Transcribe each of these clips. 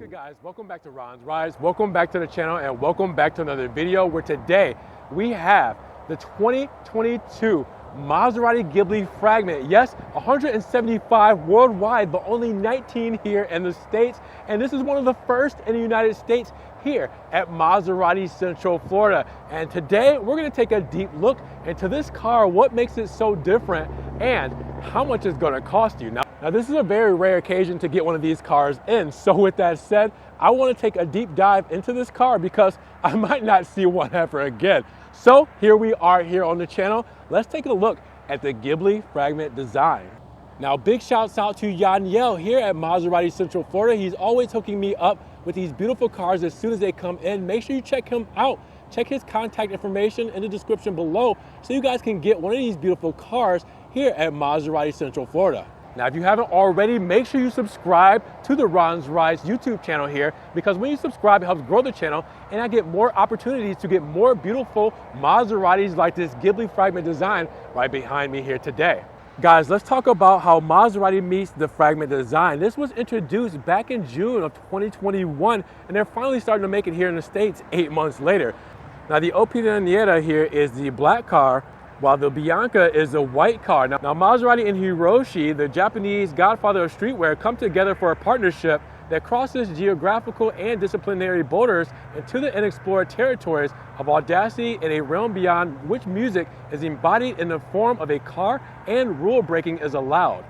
good, guys? Welcome back to Ron's Rides. Welcome back to the channel and welcome back to another video where today we have the 2022 Maserati Ghibli Fragment. Yes, 175 worldwide, but only 19 here in the States. And this is one of the first in the United States here at Maserati Central Florida. And today we're gonna take a deep look into this car, what makes it so different, and how much it's gonna cost you. Now this is a very rare occasion to get one of these cars in. So with that said, I wanna take a deep dive into this car because I might not see one ever again. So here we are here on the channel. Let's take a look at the Ghibli Fragment design. Now, big shouts out to Yaniel here at Maserati Central Florida. He's always hooking me up with these beautiful cars as soon as they come in. Make sure you check him out. Check his contact information in the description below so you guys can get one of these beautiful cars here at Maserati Central Florida. Now, if you haven't already, make sure you subscribe to the Ron's Rides YouTube channel here, because when you subscribe, it helps grow the channel and I get more opportunities to get more beautiful Maseratis like this Ghibli Fragment design right behind me here today. Guys, let's talk about how Maserati meets the Fragment design. This was introduced back in June of 2021, and they're finally starting to make it here in the States 8 months later. Now, the Operanera here is the black car, while the Bianca is a white car. Now Maserati and Hiroshi, the Japanese godfather of streetwear, come together for a partnership that crosses geographical and disciplinary borders into the unexplored territories of audacity and a realm beyond which music is embodied in the form of a car and rule breaking is allowed.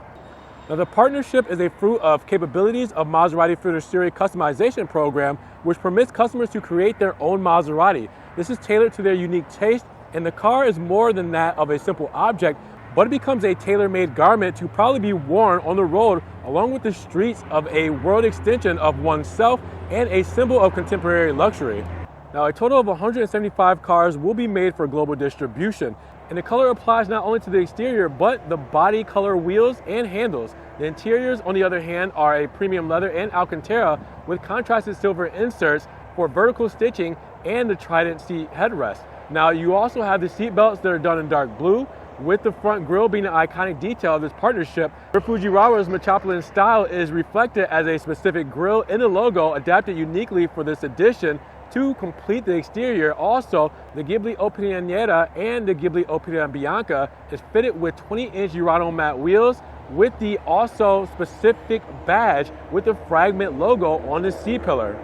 Now, the partnership is a fruit of capabilities of Maserati Fuoriserie customization program, which permits customers to create their own Maserati. This is tailored to their unique taste, and the car is more than that of a simple object, but it becomes a tailor-made garment to probably be worn on the road along with the streets of a world extension of oneself and a symbol of contemporary luxury. Now, a total of 175 cars will be made for global distribution, and the color applies not only to the exterior, but the body color wheels and handles. The interiors, on the other hand, are a premium leather and Alcantara with contrasted silver inserts for vertical stitching and the Trident seat headrest. Now, you also have the seat belts that are done in dark blue, with the front grille being an iconic detail of this partnership. Fujiwara's Metropolitan style is reflected as a specific grille in the logo, adapted uniquely for this edition to complete the exterior. Also, the Ghibli Operanera and the Ghibli Operanera Bianca is fitted with 20-inch Urano matte wheels with the also specific badge with the Fragment logo on the C-pillar.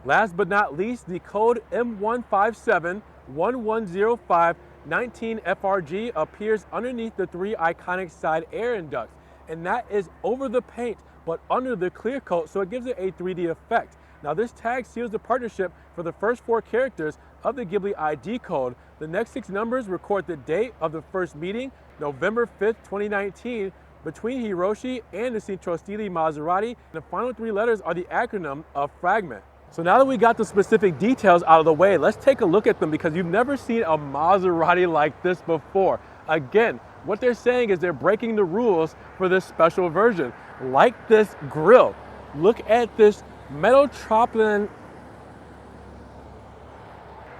Last but not least, the code M1571105 19FRG appears underneath the 3 iconic side air ducts, and that is over the paint but under the clear coat, so it gives it a 3D effect. Now, this tag seals the partnership for the first 4 characters of the Ghibli ID code. The next 6 numbers record the date of the first meeting, November 5th, 2019, between Hiroshi and the Centro Stile Maserati, and the final 3 letters are the acronym of Fragment. So now that we got the specific details out of the way, let's take a look at them because you've never seen a Maserati like this before. Again, what they're saying is they're breaking the rules for this special version. Like this grille, look at this Metropolitan.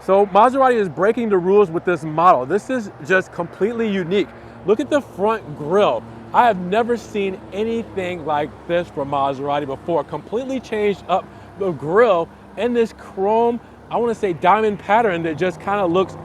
So Maserati is breaking the rules with this model. This is just completely unique. Look at the front grille. I have never seen anything like this from Maserati before. Completely changed up the grille and this chrome, I want to say diamond pattern that just kind of looks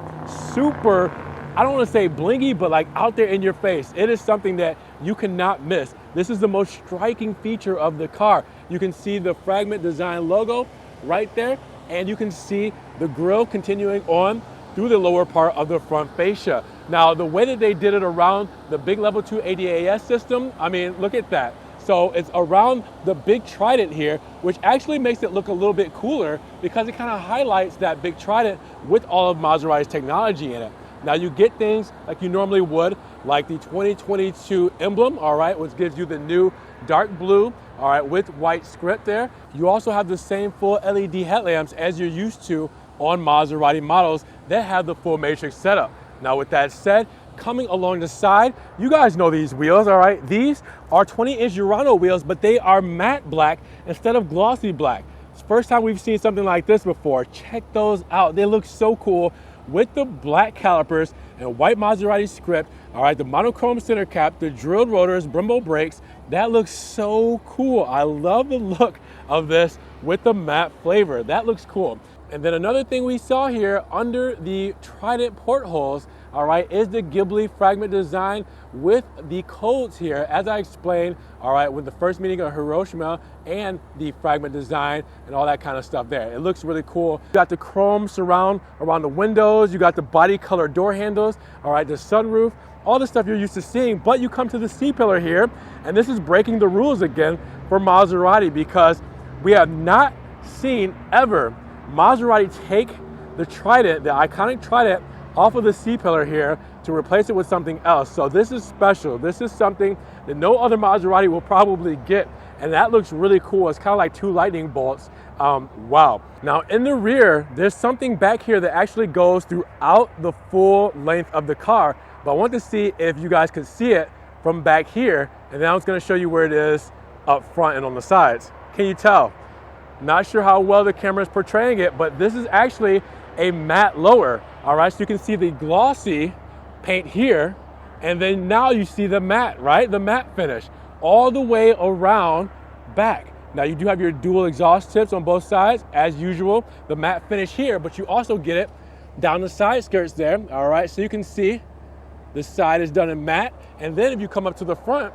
super, I don't want to say blingy, but like out there in your face. It is something that you cannot miss. This is the most striking feature of the car. You can see the Fragment design logo right there, and you can see the grille continuing on through the lower part of the front fascia. Now, the way that they did it around the big level 2 ADAS system, I mean, look at that. So it's around the big Trident here, which actually makes it look a little bit cooler because it kind of highlights that big Trident with all of Maserati's technology in it. Now, you get things like you normally would, like the 2022 emblem, all right, which gives you the new dark blue, all right, with white script there. You also have the same full LED headlamps as you're used to on Maserati models that have the full matrix setup. Now, with that said, coming along the side, you guys know these wheels, all right? These are 20-inch Urano wheels, but they are matte black instead of glossy black. It's the first time we've seen something like this before. Check those out. They look so cool with the black calipers and white Maserati script. All right, the monochrome center cap, the drilled rotors, Brembo brakes. That looks so cool. I love the look of this with the matte flavor. That looks cool. And then another thing we saw here under the Trident portholes, all right, is the Ghibli fragment design with the codes here, as I explained, all right, with the first meeting of Hiroshima and the fragment design and all that kind of stuff there. It looks really cool. You got the chrome surround around the windows, you got the body color door handles, all right, the sunroof, all the stuff you're used to seeing, but you come to the C-pillar here, and this is breaking the rules again for Maserati, because we have not seen ever Maserati take the Trident, the iconic Trident, off of the C-pillar here to replace it with something else. So this is special. This is something that no other Maserati will probably get, and that looks really cool. It's kind of like two lightning bolts. Wow. Now in the rear, there's something back here that actually goes throughout the full length of the car, but I want to see if you guys could see it from back here, and then I was going to show you where it is up front and on the sides. Can you tell? Not sure how well the camera is portraying it, but this is actually a matte lower. All right, so you can see the glossy paint here, and then now you see the matte, right? The matte finish all the way around back. Now you do have your dual exhaust tips on both sides, as usual, the matte finish here, but you also get it down the side skirts there. All right, so you can see this side is done in matte, and then if you come up to the front,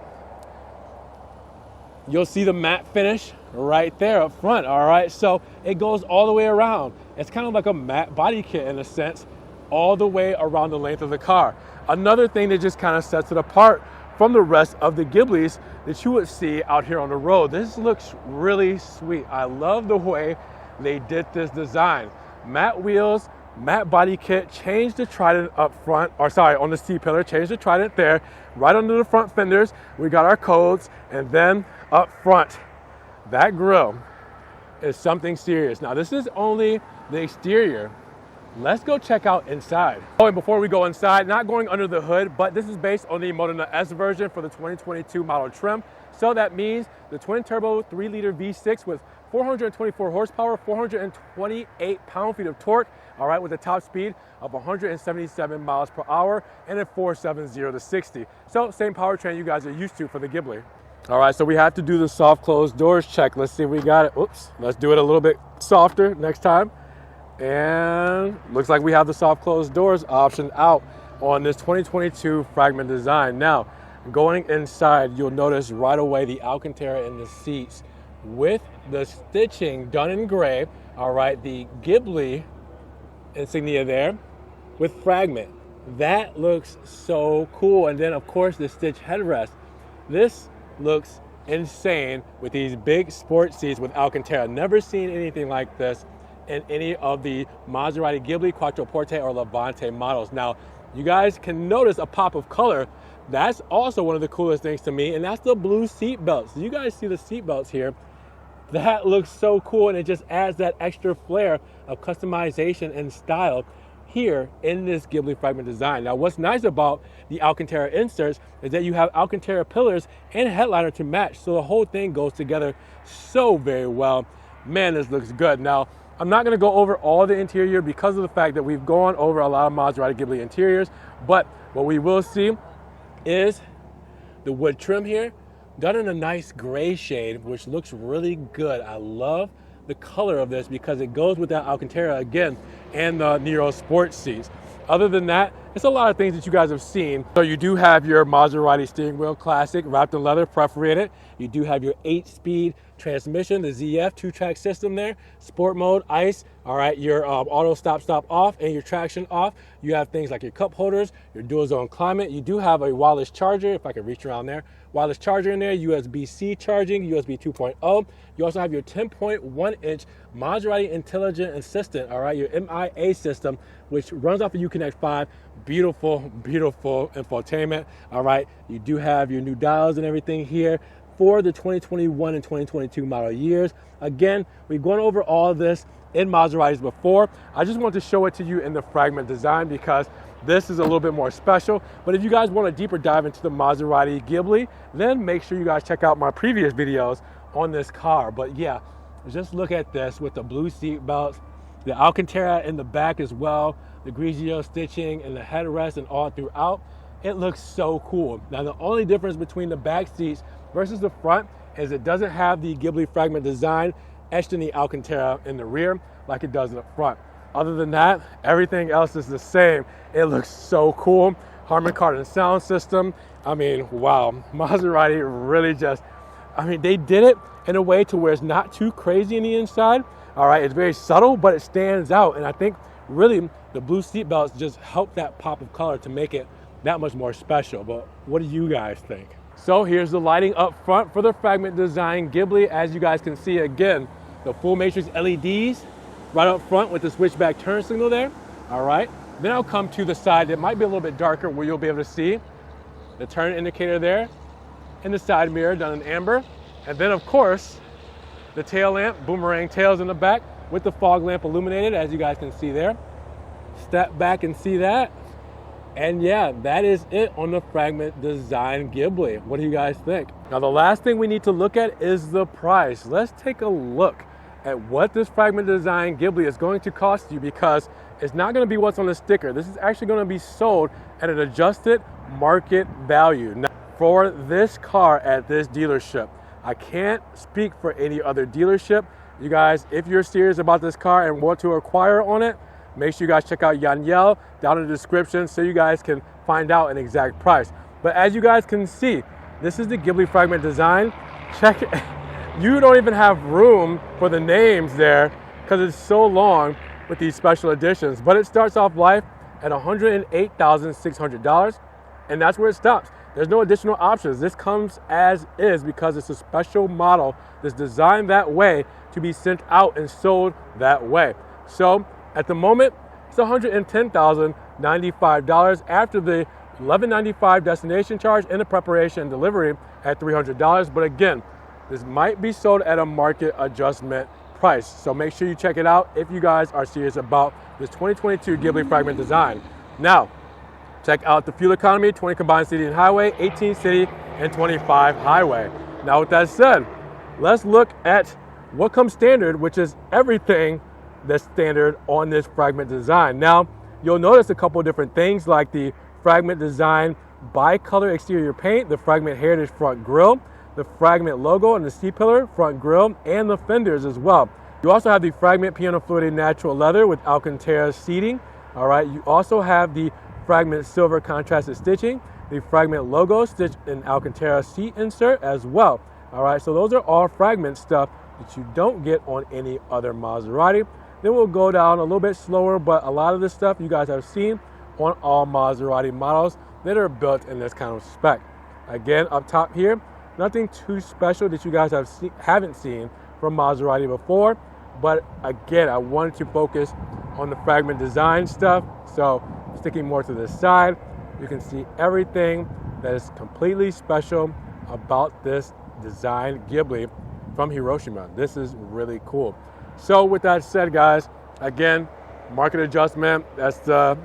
you'll see the matte finish right there up front. All right, so it goes all the way around. It's kind of like a matte body kit in a sense, all the way around the length of the car. Another thing that just kind of sets it apart from the rest of the Ghiblis that you would see out here on the road. This looks really sweet. I love the way they did this design. Matte wheels, matte body kit, change the Trident up front, or sorry, on the C-pillar, change the Trident there. Right under the front fenders, we got our codes, and then up front, that grille is something serious. Now this is only the exterior. Let's go check out inside. Oh, and before we go inside, not going under the hood, but this is based on the Modena S version for the 2022 model trim. So that means the twin turbo 3-liter V6 with 424 horsepower, 428 pound-feet of torque, all right, with a top speed of 177 miles per hour and a 470 to 60. So same powertrain you guys are used to for the Ghibli. All right, so we have to do the soft closed doors check. Let's see if we got it. Oops, let's do it a little bit softer next time. And looks like we have the soft closed doors option out on this 2022 Fragment design. Now, going inside, you'll notice right away the Alcantara in the seats with the stitching done in gray. All right, the Ghibli insignia there with Fragment. That looks so cool. And then of course the stitch headrest. This looks insane with these big sport seats with Alcantara. Never seen anything like this in any of the Maserati Ghibli, Quattroporte, or Levante models. Now, you guys can notice a pop of color. That's also one of the coolest things to me, and that's the blue seat belts. You guys see the seat belts here. That looks so cool, and it just adds that extra flair of customization and style here in this Ghibli Fragment design. Now, what's nice about the Alcantara inserts is that you have Alcantara pillars and headliner to match, so the whole thing goes together so very well. Man, this looks good. Now, I'm not going to go over all the interior because of the fact that we've gone over a lot of Maserati Ghibli interiors, but what we will see is the wood trim here done in a nice gray shade, which looks really good. I love the color of this because it goes with that Alcantara again and the Nero Sport seats. Other than that, it's a lot of things that you guys have seen. So you do have your Maserati steering wheel classic wrapped in leather, perforated. You do have your 8-speed transmission, the ZF 2-track system there, sport mode, ICE, all right, your auto stop off and your traction off. You have things like your cup holders, your dual zone climate. You do have a wireless charger, if I can reach around there, wireless charger in there, USB-C charging, USB 2.0. You also have your 10.1-inch Maserati Intelligent Assistant, all right, your MIA system, which runs off of Uconnect 5. Beautiful, beautiful infotainment, all right. You do have your new dials and everything here for the 2021 and 2022 model years. Again, we've gone over all of this in Maseratis before. I just want to show it to you in the Fragment design because this is a little bit more special. But if you guys want a deeper dive into the Maserati Ghibli, then make sure you guys check out my previous videos on this car. But yeah, just look at this with the blue seat belts, the Alcantara in the back as well. the Grigio stitching and the headrest and all throughout. It looks so cool. Now the only difference between the back seats versus the front is it doesn't have the Ghibli Fragment design etched in the Alcantara in the rear like it does in the front. Other than that, everything else is the same. It looks so cool. Harman Kardon sound system. I mean, wow, Maserati really just, I mean, they did it in a way to where it's not too crazy in the inside. All right, it's very subtle, but it stands out. And I think really the blue seat belts just help that pop of color to make it that much more special. But what do you guys think? So here's the lighting up front for the Fragment design Ghibli. As you guys can see, again, the full matrix LEDs right up front with the switchback turn signal there. All right, then I'll come to the side that might be a little bit darker where you'll be able to see the turn indicator there and the side mirror done in amber. And then of course, the tail lamp, boomerang tails in the back with the fog lamp illuminated, as you guys can see there. Step back and see that. And yeah, that is it on the Fragment design Ghibli. What do you guys think? Now the last thing we need to look at is the price. Let's take a look at what this Fragment design Ghibli is going to cost you, because it's not going to be what's on the sticker. This is actually going to be sold at an adjusted market value. Now, for this car at this dealership, I can't speak for any other dealership. You guys, if you're serious about this car and want to acquire on it, make sure you guys check out Yanyel down in the description so you guys can find out an exact price. But as you guys can see, this is the Ghibli Fragment design. Check it. You don't even have room for the names there because it's so long with these special editions. But it starts off life at $108,600, and that's where it stops. There's no additional options. This comes as is because it's a special model that's designed that way to be sent out and sold that way. So at the moment, it's $110,095 after the $1,195 destination charge and the preparation and delivery at $300. But again, this might be sold at a market adjustment price. So make sure you check it out if you guys are serious about this 2022 Ghibli Fragment design. Now, check out the fuel economy, 20 combined city and highway, 18 city and 25 highway. Now with that said, let's look at what comes standard, which is everything that's standard on this Fragment design. Now, you'll notice a couple of different things like the Fragment design bicolor exterior paint, the Fragment heritage front grille, the Fragment logo and the C-pillar front grille, and the fenders as well. You also have the Fragment piano fluted natural leather with Alcantara seating. All right, you also have the Fragment silver contrasted stitching, the Fragment logo stitched in Alcantara seat insert as well. All right, so those are all Fragment stuff that you don't get on any other Maserati. Then we'll go down a little bit slower, but a lot of this stuff you guys have seen on all Maserati models that are built in this kind of spec. Again, up top here, nothing too special that you guys haven't seen from Maserati before. But again, I wanted to focus on the Fragment design stuff. So sticking more to the side, you can see everything that is completely special about this design Ghibli from Hiroshima. This is really cool. So with that said, guys, again, market adjustment. That's the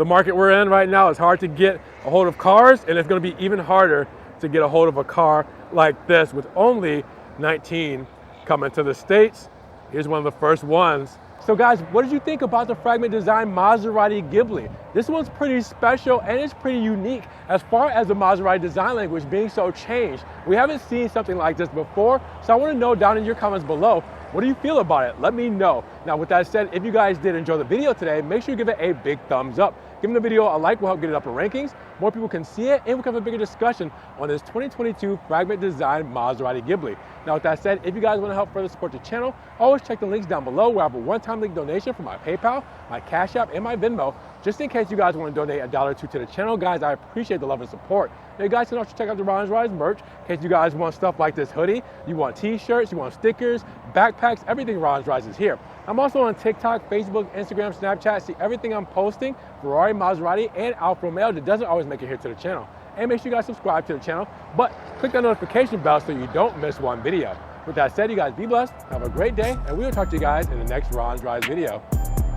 market we're in right now. It's hard to get a hold of cars, and it's going to be even harder to get a hold of a car like this with only 19 coming to the States. Here's one of the first ones. So guys, what did you think about the Fragment design Maserati Ghibli? This one's pretty special and it's pretty unique as far as the Maserati design language being so changed. We haven't seen something like this before, so I want to know down in your comments below, what do you feel about it? Let me know. Now with that said, if you guys did enjoy the video today, make sure you give it a big thumbs up. Giving the video a like will help get it up in rankings. More people can see it and we can have a bigger discussion on this 2022 Fragment design Maserati Ghibli. Now with that said, if you guys want to help further support the channel, always check the links down below where I have a one-time link donation for my PayPal, my Cash App, and my Venmo, just in case you guys want to donate $1 or $2 to the channel. Guys, I appreciate the love and support. Now you guys can also check out the Ron's Rise merch in case you guys want stuff like this hoodie, you want t-shirts, you want stickers, backpacks, everything Ron's Rise is here. I'm also on TikTok, Facebook, Instagram, Snapchat. See everything I'm posting, Ferrari, Maserati, and Alfa Romeo that doesn't always make it here to the channel. And make sure you guys subscribe to the channel, but click that notification bell so you don't miss one video. With that said, you guys be blessed, have a great day, and we will talk to you guys in the next Ron's Rise video.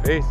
Peace.